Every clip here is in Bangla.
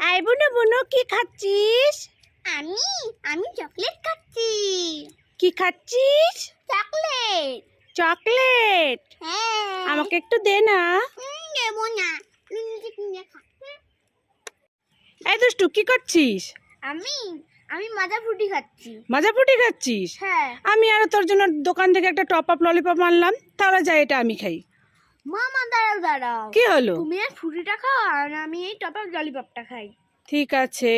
আই বুনু বুনু কি খাচ্ছিস? আমি আমি চকলেট খাচ্ছি। কি খাচ্ছিস? চকলেট। চকলেট? হ্যাঁ। আমাকে একটু দে না। দেবো না, তুমি নিজে কিনে খা। এই দুষ্টু কি করছিস? আমি আমি মাজা ফ্রুটি খাচ্ছি। মাজা ফুটি খাচ্ছিস? হ্যাঁ। আমি আর তোর জন্য দোকান থেকে একটা টপ আপ ললিপপ আনলাম, তাহলে যাই এটা আমি খাই। মামা দাঁড়াও দাঁড়াও, কি হলো? তুমি এই ফ্রুটিটা খাও আর আমি এই টপার ললিপপটা খাই। ঠিক আছে,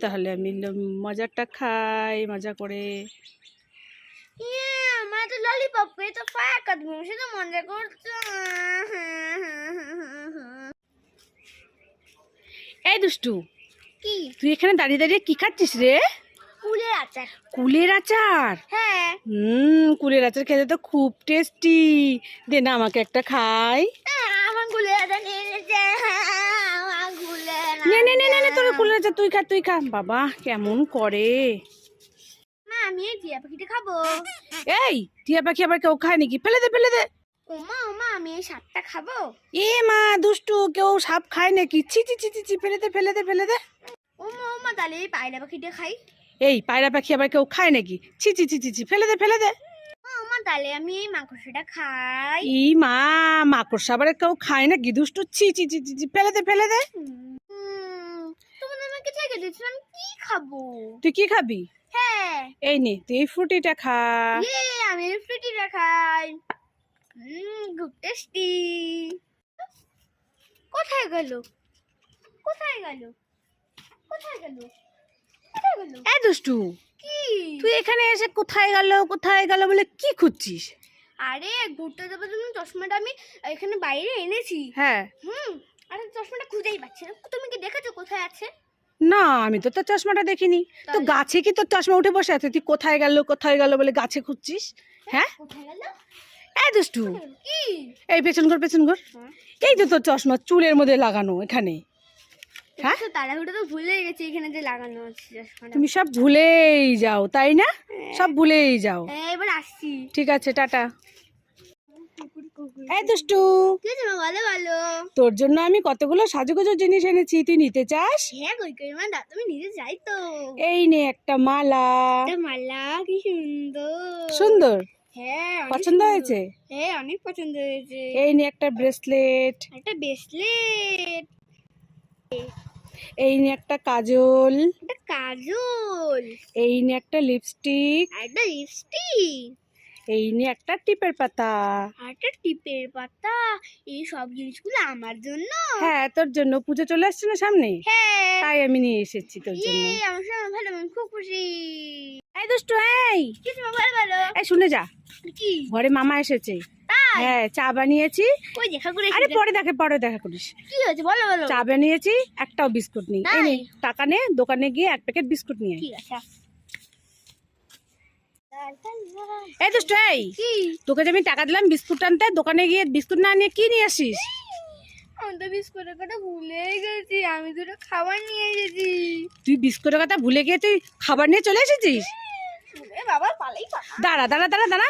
তাহলে আমি মজাটা খাই মজা করে। আমার তো ললিপপ খেয়ে তো ফায়ার কাটবো, সে তো মজা করছো। এই দুষ্টু, কি? তুই এখানে দাঁড়িয়ে দাঁড়িয়ে কি খাচ্ছিস রে? কুলের আচার। কুলের আচার? হ্যাঁ। কুলের আচার খেতে তো খুব টেস্টি। দে না আমাকে একটা খাই। আমার কুলের আচার নিয়ে এনেছে। আমার কুলের নে নে নে নে নে, তোর কুলের আচার তুই খা তুই খা। বাবা কেমন করে! মা আমি এই টিয়া পাখিটা খাবো। এই টিয়া পাখি আবার কেউ খায় নাকি? ফেলে দে ফেলে দে। ওমা ওমা আমি এই সাপটা খাবো। এ মা দুষ্টু, কেউ সাপ খায় নাকি? ছি ছি ছি ছি ছি, ফেলে দে ফেলে দে ফেলে দে। ওমা ওমা তাহলে এই পায়রা পাখিটা খাই। এই পায়রা পাখি আবার কেউ খায় নাকি? ছি ছি ছি ছি ছি, ফেলে দে ফেলে দে। ওমা তাহলে আমি এই মাকড়সাটা খাই। ই মা, মাকড়সা আবার কেউ খায় নাকি? দুষ্টু ছি ছি ছি ছি ছি, ফেলে দে ফেলে দে। তোমার আমাকে জায়গা দিচ্ছ, আমি কি খাবো? তুই কি খাবি? হ্যাঁ। এই নে তুই এই ফ্রুটিটা খা। আমি এই ফ্রুটিটা খাই। খুব টেস্টি। কোথায় গেল কোথায় গেল কোথায় গেল কোথায় গেল? এই দুষ্টু, কি? তুই এখানে এসে কোথায় গেল বলে কি খুঁজছিস? আরে ঘুরতে যাবার জন্য চশমাটা আমি এখানে বাইরে এনেছি। হ্যাঁ। আরে চশমাটা খুঁজেই পাচ্ছি না। তুমি কি দেখেছো কোথায় আছে? না, আমি তো তোর চশমাটা দেখিনি। তো গাছে কি তোর চশমা উঠে বসে আছে? তুই কোথায় গেল বলে গাছে খুঁজছিস? হ্যাঁ। কোথায় গেল? এই দুষ্টু, কি? এই পেছন ঘর পেছন ঘর। এই তো তোর চশমা চুলের মধ্যে লাগানো এখানে। হ্যাঁ, তাড়াহুড়ো তো ভুলে গেছি এখানে যে লাগানো আছে চশমাটা। তুমি সব ভুলেই যাও তাই না? সব ভুলেই যাও। এবার আসছি। ঠিক আছে, টাটা। এই দুষ্টু, কি হয়েছে মা, ভালো ভালো। তোর জন্য আমি কতগুলো সাজুগুজু জিনিস এনেছি, তুই নিতে চাস? হ্যাঁ কই কই মা, তুমি নিজে যাই তো। এই নে একটা মালা। একটা মালা, কি সুন্দর। সুন্দর? হ্যাঁ অনেক পছন্দ সুন্দর। হয়েছে? হ্যাঁ অনেক পছন্দ হয়েছে। এই নে একটা ব্রেসলেট। একটা ব্রেসলেট। এই নে একটা কাজল। একটা কাজল। এই নে একটা লিপস্টিক। একটা লিপস্টিক। এই নে একটা টিপের পাতা। আর একটা টিপের পাতা। এই সব জিনিসগুলো আমার জন্য। হ্যাঁ তোর জন্য, পুজো চলে আসছে না সামনে, হ্যাঁ। তাই আমি নিয়ে এসেছি তোর জন্য। আমার সঙ্গে ভালো, আমি খুব খুশি। এই দুষ্টু, এই কিছু ভালো ভালো। এই শুনে যা, কি? ঘরে মামা এসেছে। তাই? হ্যাঁ চা বানিয়েছি। ওই দেখা করে আরে পরে দেখা করিস। কি হয়েছে বলো বলো। চা বানিয়েছি, একটাও বিস্কুট নেই। এই নে টাকা নে, দোকানে গিয়ে এক প্যাকেট বিস্কুট নিয়ে আয়। ঠিক আছে। এই দুষ্টু, এই কি? তোকে যে আমি টাকা দিলাম বিস্কুট আনতে, দোকানে গিয়ে বিস্কুট না নিয়ে কি নিয়ে আসিস? আমি তো বিস্কুটের কথা ভুলেই গেছি, আমি দুটো খাবার নিয়ে এসেছি। তুই বিস্কুটের কথা ভুলে গিয়ে তুই খাবার নিয়ে চলে এসেছিস? বাবা পালাই পালা। দাঁড়া দাঁড়া দাঁড়া দাঁড়া,